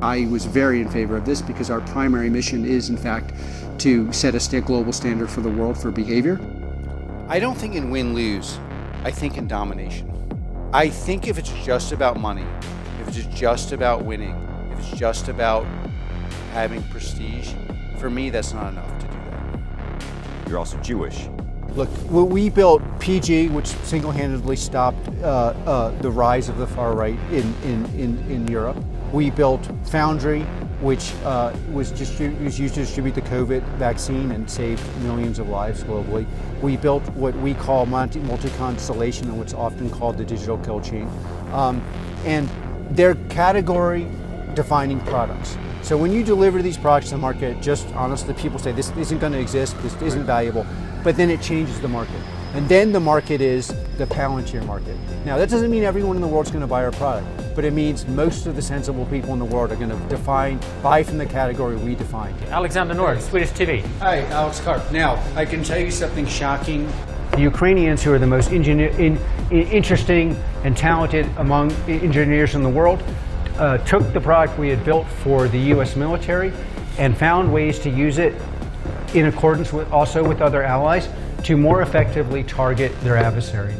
I was very in favor of this because our primary mission is, in fact, to set a global standard for the world for behavior. I don't think in win-lose, I think in domination. I think if it's just about money, if it's just about winning, if it's just about having prestige, for me, that's not enough to do that. You're also Jewish. Look, we built PG, which single-handedly stopped the rise of the far right in Europe. We built Foundry, which was used to distribute the COVID vaccine and saved millions of lives globally. We built what we call multi-constellation, and what's often called the digital kill chain. And they're category-defining products. So when you deliver these products to the market, just honestly, people say this isn't going to exist, this isn't valuable, but then it changes the market. And then the market is the Palantir market. Now, that doesn't mean everyone in the world is going to buy our product, but it means most of the sensible people in the world are going to buy from the category we define. Alexander Nord, Swedish TV. Hi, Alex Karp. Now, I can tell you something shocking. The Ukrainians, who are the most interesting and talented among engineers in the world, took the product we had built for the US military and found ways to use it in accordance with other allies to more effectively target their adversary.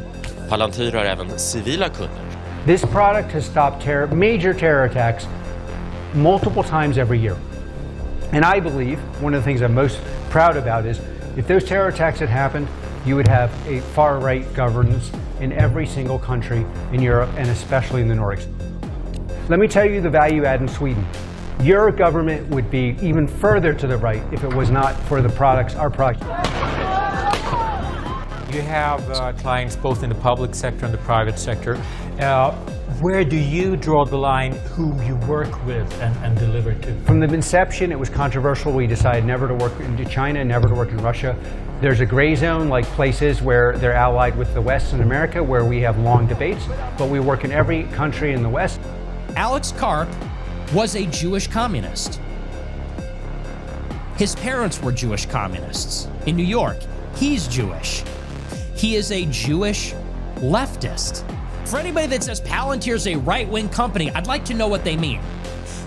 Palantir har även civila kunder. This product has stopped major terror attacks multiple times every year. And I believe one of the things I'm most proud about is if those terror attacks had happened, you would have a far-right governance in every single country in Europe and especially in the Nordics. Let me tell you the value add in Sweden. Your government would be even further to the right if it was not for the products, our products. You have clients both in the public sector and the private sector. Where do you draw the line whom you work with and deliver to? From the inception, it was controversial. We decided never to work into China, never to work in Russia. There's a gray zone, like places where they're allied with the West and America, where we have long debates, but we work in every country in the West. Alex Karp was a Jewish communist. His parents were Jewish communists. In New York, he's Jewish. He is a Jewish leftist. For anybody that says Palantir's a right-wing company, I'd like to know what they mean.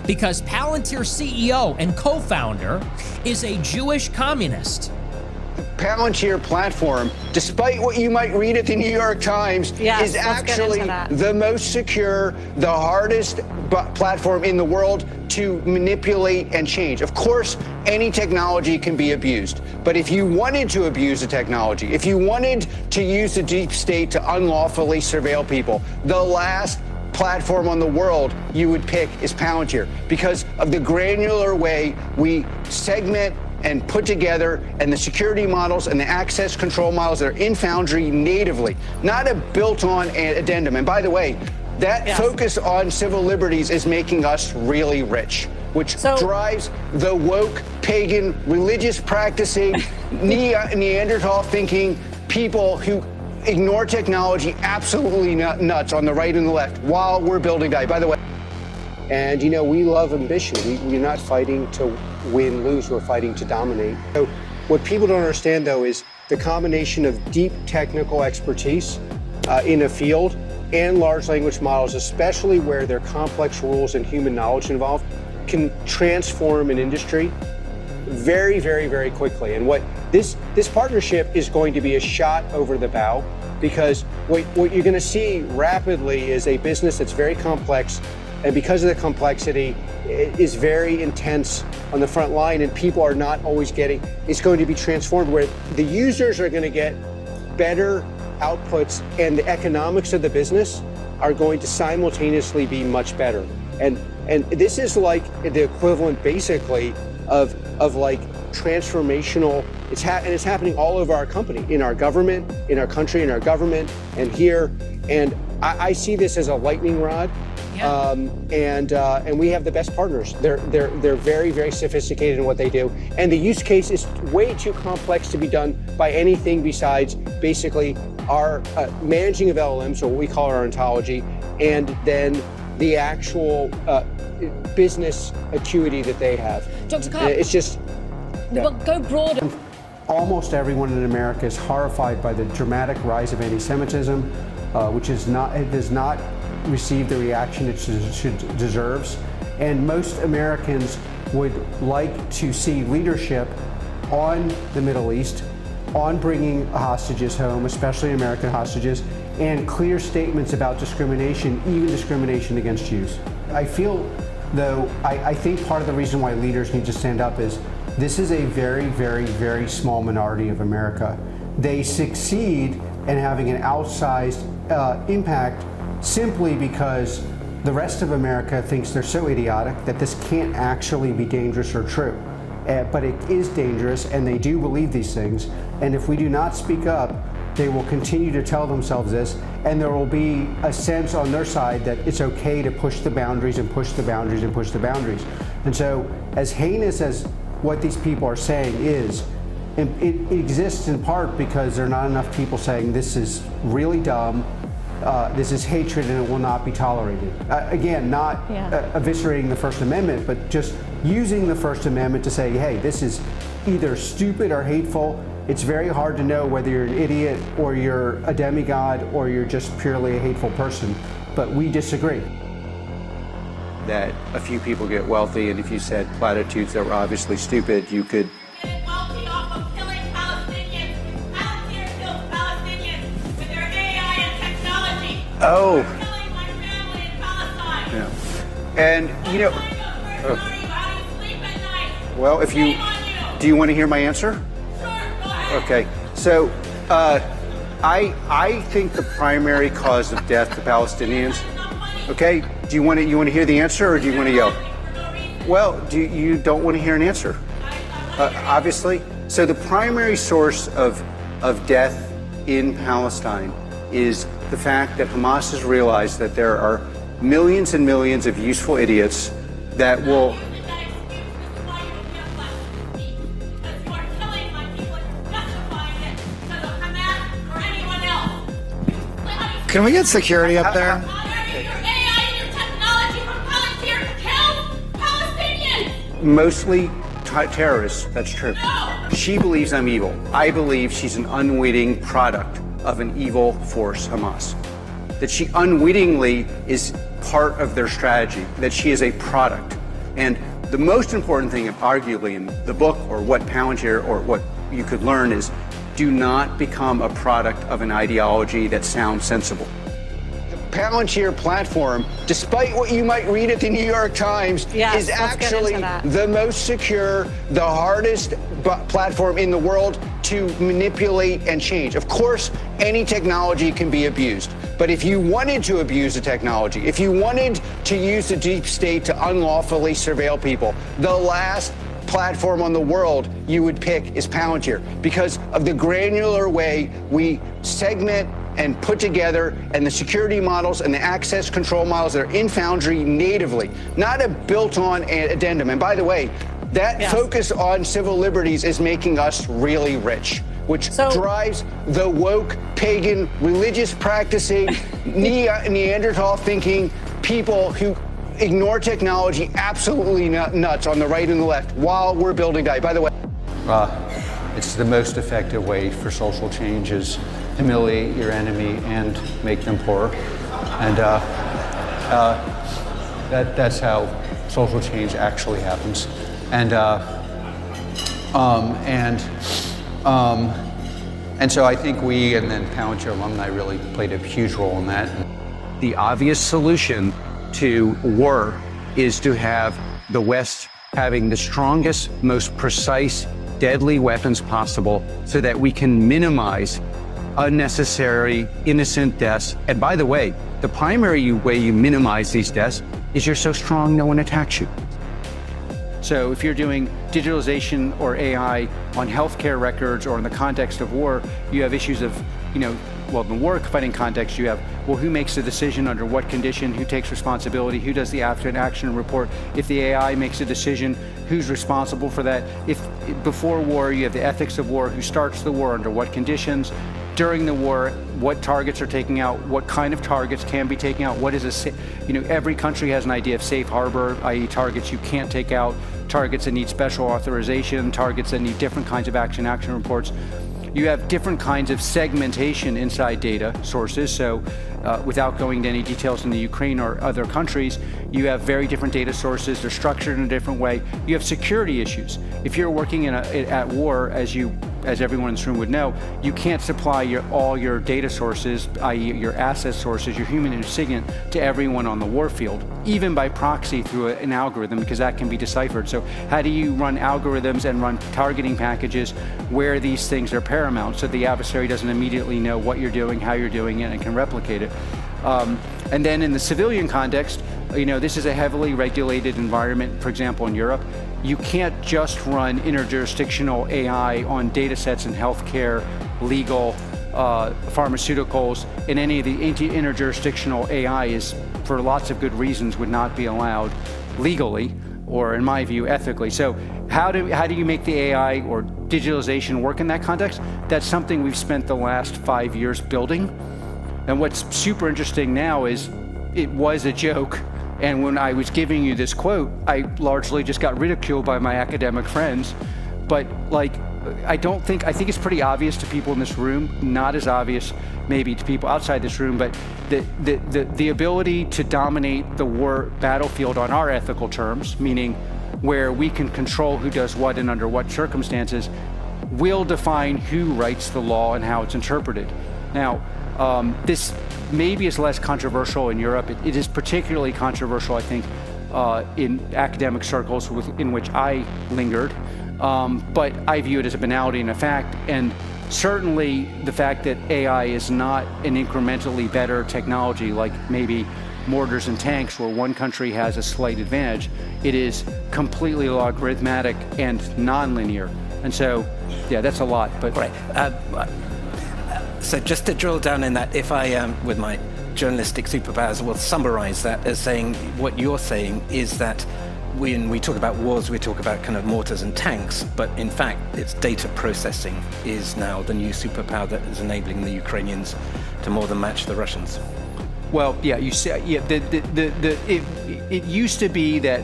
Because Palantir CEO and co-founder is a Jewish communist. The Palantir platform, despite what you might read at the New York Times, is actually the most secure, the hardest platform in the world to manipulate and change. Of course, any technology can be abused. But if you wanted to abuse the technology, if you wanted to use the deep state to unlawfully surveil people, the last platform on the world you would pick is Palantir because of the granular way we segment and put together, and the security models and the access control models that are in Foundry natively, not a built-on addendum. And by the way, that focus on civil liberties is making us really rich, which drives the woke, pagan, religious practicing, Neanderthal thinking people who ignore technology absolutely nuts on the right and the left while we're building value. By the way, and you know, we love ambition. We're not fighting to win, lose, we're fighting to dominate. So what people don't understand though is the combination of deep technical expertise in a field and large language models, especially where there are complex rules and human knowledge involved, can transform an industry very, very, very quickly. And what this partnership is going to be a shot over the bow, because what you're going to see rapidly is a business that's very complex, and because of the complexity, it is very intense on the front line, and people are not always getting, it's going to be transformed where the users are going to get better outputs and the economics of the business are going to simultaneously be much better. And this is like the equivalent basically of like transformational, and it's happening all over our company, in our government, in our country, in our government, and here. And I see this as a lightning rod. And we have the best partners. They're very, very sophisticated in what they do. And the use case is way too complex to be done by anything besides basically our managing of LLMs, or what we call our ontology, and then the actual business acuity that they have. Dr. Karp, it's just... Well, go broader. Almost everyone in America is horrified by the dramatic rise of anti-Semitism, which does not receive the reaction it deserves. And most Americans would like to see leadership on the Middle East, on bringing hostages home, especially American hostages, and clear statements about discrimination, even discrimination against Jews. I feel, though, I think part of the reason why leaders need to stand up is this is a very, very, very small minority of America. They succeed in having an outsized impact simply because the rest of America thinks they're so idiotic that this can't actually be dangerous or true. But it is dangerous, and they do believe these things. And if we do not speak up, they will continue to tell themselves this, and there will be a sense on their side that it's okay to push the boundaries and push the boundaries and push the boundaries. And so, as heinous as what these people are saying is, it exists in part because there are not enough people saying this is really dumb, this is hatred, and it will not be tolerated. Again, not eviscerating the First Amendment, but just using the First Amendment to say, hey, this is either stupid or hateful. It's very hard to know whether you're an idiot or you're a demigod or you're just purely a hateful person, but we disagree. That a few people get wealthy, and if you said platitudes that were obviously stupid, you could Get wealthy off of killing Palestinians. Palantir kills Palestinians with their AI and technology. Oh. They're killing my family in Palestine. Yeah. And, you know, How do you sleep at night? well, if you, Shame on you. do you want to hear my answer? Sure, go ahead. Okay, so I think the primary cause of death to Palestinians. Okay, do you want to hear the answer, or do you want to yell? Well, you don't want to hear an answer? Obviously. So the primary source of death in Palestine is the fact that Hamas has realized that there are millions and millions of useful idiots that will. Can we get security up there? Your AI and your technology from Palantir kills Palestinians. Mostly terrorists, that's true. No. She believes I'm evil. I believe she's an unwitting product of an evil force, Hamas. That she unwittingly is part of their strategy, that she is a product. And the most important thing, arguably, in the book, or what Palantir, or what you could learn, is do not become a product of an ideology that sounds sensible. The Palantir platform, despite what you might read at the New York Times, is actually the most secure, the hardest platform in the world to manipulate and change. Of course, any technology can be abused. But if you wanted to abuse the technology, if you wanted to use the deep state to unlawfully surveil people, the last platform on the world you would pick is Palantir, because of the granular way we segment and put together, and the security models and the access control models that are in Foundry natively, not a built-on addendum. And by the way, that focus on civil liberties is making us really rich, which drives the woke, pagan, religious practicing, Neanderthal thinking people who ignore technology absolutely nuts on the right and the left while we're building die. By the way, It's the most effective way for social change is humiliate your enemy and make them poorer. And that's how social change actually happens. And so I think we, and then Palantir alumni, really played a huge role in that. The obvious solution to war is to have the West having the strongest, most precise, deadly weapons possible so that we can minimize unnecessary, innocent deaths. And by the way, the primary way you minimize these deaths is you're so strong no one attacks you. So if you're doing digitalization or AI on healthcare records or in the context of war, you have issues of, well, in the war fighting context, you have, well, who makes the decision under what condition, who takes responsibility, who does the after action report? If the AI makes a decision, who's responsible for that? If before war, you have the ethics of war, who starts the war, under what conditions? During the war, what targets are taken out, what kind of targets can be taken out, what is every country has an idea of safe harbor, i.e. targets you can't take out, targets that need special authorization, targets that need different kinds of action reports. you have different kinds of segmentation inside data sources. So without going into any details in the Ukraine or other countries, you have very different data sources. They're structured in a different way. You have security issues. If you're working at war, as everyone in this room would know, you can't supply all your data sources, i.e. your asset sources, your human ingredient, to everyone on the war field, even by proxy through an algorithm, because that can be deciphered. So how do you run algorithms and run targeting packages where these things are paramount, so the adversary doesn't immediately know what you're doing, how you're doing it, and can replicate it? And then in the civilian context, this is a heavily regulated environment. For example, in Europe, you can't just run interjurisdictional AI on data sets in healthcare, legal, pharmaceuticals, and any of the interjurisdictional AI is, for lots of good reasons, would not be allowed legally, or in my view, ethically. So how do you make the AI or digitalization work in that context? That's something we've spent the last 5 years building. And what's super interesting now is it was a joke. And when I was giving you this quote, I largely just got ridiculed by my academic friends. But I think it's pretty obvious to people in this room, not as obvious maybe to people outside this room, but the ability to dominate the war battlefield on our ethical terms, meaning where we can control who does what and under what circumstances, will define who writes the law and how it's interpreted. Now, this maybe is less controversial in Europe. It is particularly controversial, I think, in academic circles in which I lingered. But I view it as a banality and a fact. And certainly the fact that AI is not an incrementally better technology like maybe mortars and tanks, where one country has a slight advantage, it is completely logarithmic and nonlinear. And so, yeah, that's a lot. But right. So just to drill down in that, if I, with my journalistic superpowers, will summarize that as saying what you're saying is that when we talk about wars, we talk about kind of mortars and tanks, but in fact, it's data processing is now the new superpower that is enabling the Ukrainians to more than match the Russians. Well, yeah, you say, yeah. It used to be that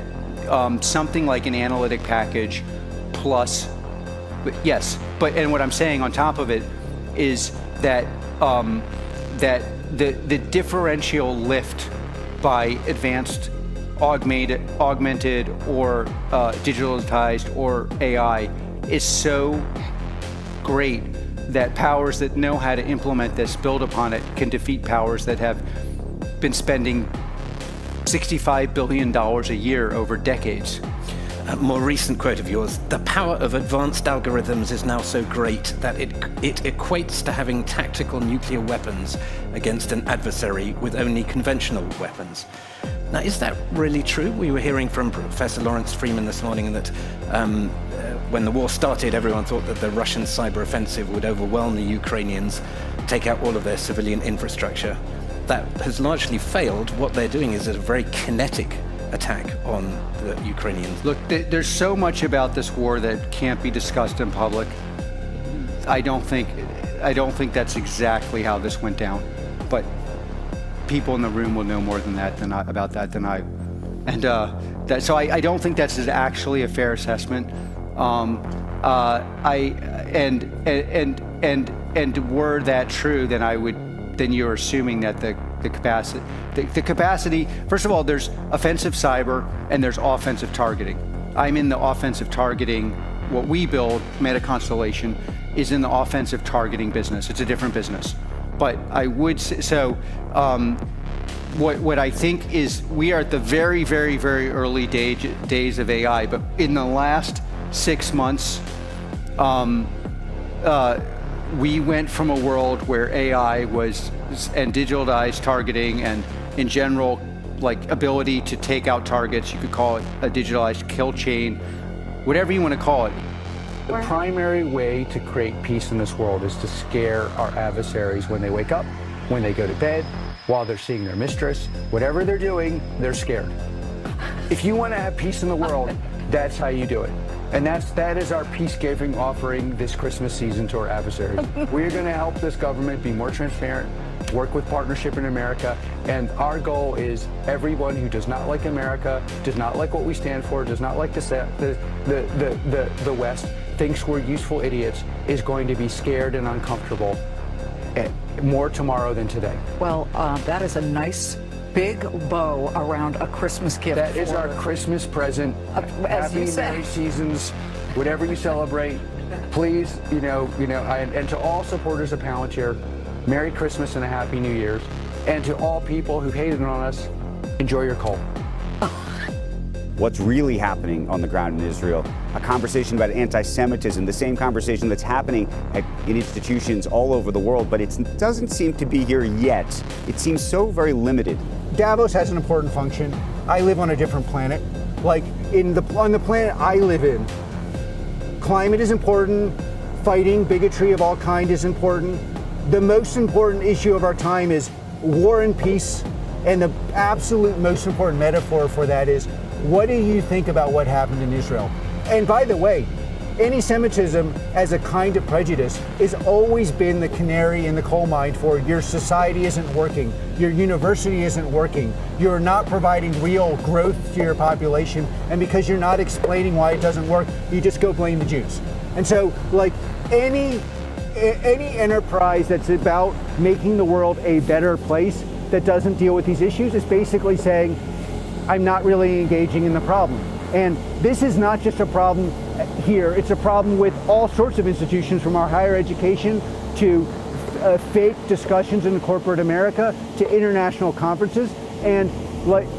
something like an analytic package plus, yes, and what I'm saying on top of it is that the differential lift by advanced augmented or digitalized or AI is so great that powers that know how to implement this, build upon it, can defeat powers that have been spending $65 billion a year over decades. A more recent quote of yours: the power of advanced algorithms is now so great that it equates to having tactical nuclear weapons against an adversary with only conventional weapons. Now, is that really true? We were hearing from Professor Lawrence Freeman this morning that when the war started, everyone thought that the Russian cyber offensive would overwhelm the Ukrainians, take out all of their civilian infrastructure. That has largely failed. What they're doing is a very kinetic attack on the Ukrainians. Look, there's so much about this war that can't be discussed in public. I don't think that's exactly how this went down, but people in the room will know more than I. And so I don't think that's actually a fair assessment. And were that true, then you're assuming that the capacity, first of all, there's offensive cyber and there's offensive targeting. I'm in the offensive targeting. What we build, Meta Constellation, is in the offensive targeting business. It's a different business. But I would say, so what I think is we are at the very, very, very early days of AI, but in the last 6 months, we went from a world where AI was, and digitalized targeting and in general, like ability to take out targets, you could call it a digitalized kill chain, whatever you want to call it. The primary way to create peace in this world is to scare our adversaries when they wake up, when they go to bed, while they're seeing their mistress. Whatever they're doing, they're scared. If you want to have peace in the world, that's how you do it. And that is our peace-giving offering this Christmas season to our adversaries. We're going to help this government be more transparent, work with Partnership in America, and our goal is everyone who does not like America, does not like what we stand for, does not like the West, thinks we're useful idiots is going to be scared and uncomfortable more tomorrow than today. Well, that is a nice big bow around a Christmas gift. That is our Christmas present. As Happy you say. Merry Seasons, whatever you celebrate. Please, and to all supporters of Palantir, Merry Christmas and a Happy New Year's. And to all people who hated on us, enjoy your coal. What's really happening on the ground in Israel, a conversation about anti-Semitism, the same conversation that's happening in institutions all over the world, but it doesn't seem to be here yet. It seems so very limited. Davos has an important function. I live on a different planet. Like on the planet I live in, climate is important, fighting bigotry of all kind is important. The most important issue of our time is war and peace, and the absolute most important metaphor for that is, what do you think about what happened in Israel? And by the way, anti-Semitism as a kind of prejudice has always been the canary in the coal mine for your society isn't working, your university isn't working, you're not providing real growth to your population, and because you're not explaining why it doesn't work, you just go blame the Jews. And so, like, any enterprise that's about making the world a better place that doesn't deal with these issues is basically saying, I'm not really engaging in the problem. And this is not just a problem here, it's a problem with all sorts of institutions, from our higher education to fake discussions in corporate America to international conferences. And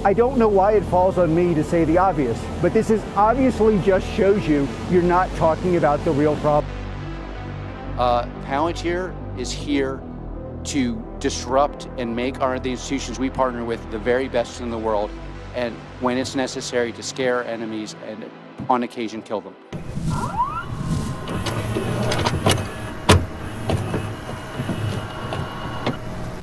I don't know why it falls on me to say the obvious, but this is obviously just shows you you're not talking about the real problem. Palantir is here to disrupt and make the institutions we partner with the very best in the world, and when it's necessary, to scare enemies and on occasion kill them.